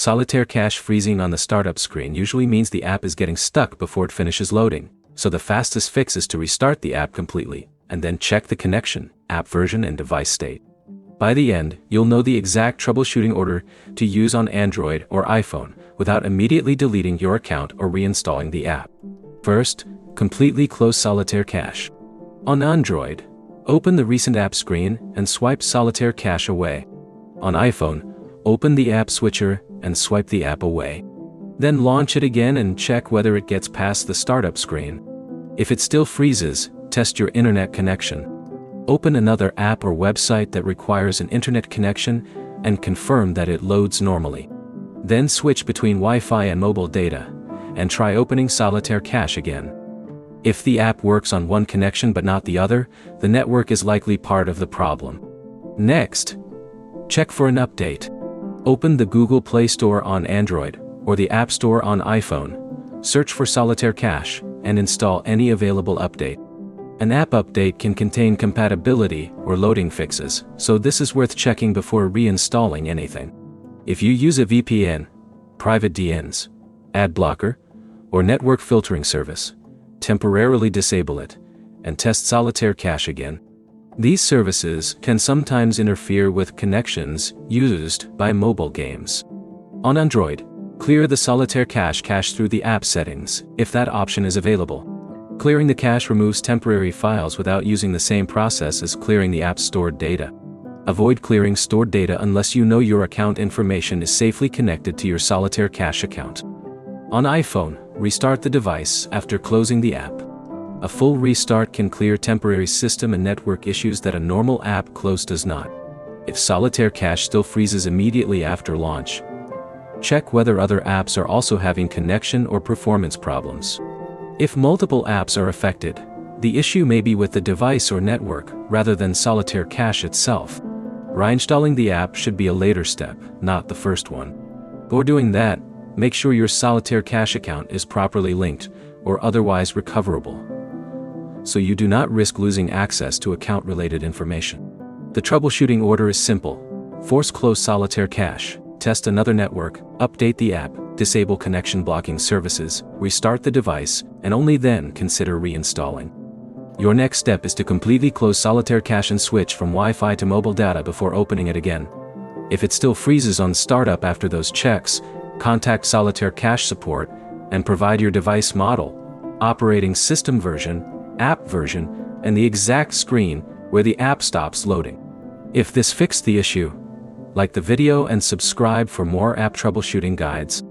Solitaire cache freezing on the startup screen usually means the app is getting stuck before it finishes loading, so the fastest fix is to restart the app completely, and then check the connection, app version and device state. By the end, you'll know the exact troubleshooting order to use on Android or iPhone without immediately deleting your account or reinstalling the app. First, completely close Solitaire cache. On Android, open the Recent App screen and swipe Solitaire cache away. On iPhone, open the app switcher and swipe the app away. Then launch it again and check whether it gets past the startup screen. If it still freezes, test your internet connection. Open another app or website that requires an internet connection and confirm that it loads normally. Then switch between Wi-Fi and mobile data, and try opening Solitaire cache again. If the app works on one connection but not the other, the network is likely part of the problem. Next, check for an update. Open the Google Play Store on Android or the App Store on iPhone, search for Solitaire cache, and install any available update. An app update can contain compatibility or loading fixes, so this is worth checking before reinstalling anything. If you use a VPN, private DNS, ad blocker, or network filtering service, temporarily disable it, and test Solitaire cache again. These services can sometimes interfere with connections used by mobile games. On Android, clear the Solitaire cache through the app settings, if that option is available. Clearing the cache removes temporary files without using the same process as clearing the app's stored data. Avoid clearing stored data unless you know your account information is safely connected to your Solitaire cache account. On iPhone, restart the device after closing the app. A full restart can clear temporary system and network issues that a normal app close does not. If Solitaire cache still freezes immediately after launch, check whether other apps are also having connection or performance problems. If multiple apps are affected, the issue may be with the device or network rather than Solitaire cache itself. Reinstalling the app should be a later step, not the first one. Before doing that, make sure your Solitaire cache account is properly linked or otherwise recoverable, so you do not risk losing access to account-related information. The troubleshooting order is simple. Force close Solitaire cache, test another network, update the app, disable connection blocking services, restart the device, and only then consider reinstalling. Your next step is to completely close Solitaire cache and switch from Wi-Fi to mobile data before opening it again. If it still freezes on startup after those checks, contact Solitaire cache support and provide your device model, operating system version, app version, and the exact screen where the app stops loading. If this fixed the issue, like the video and subscribe for more app troubleshooting guides.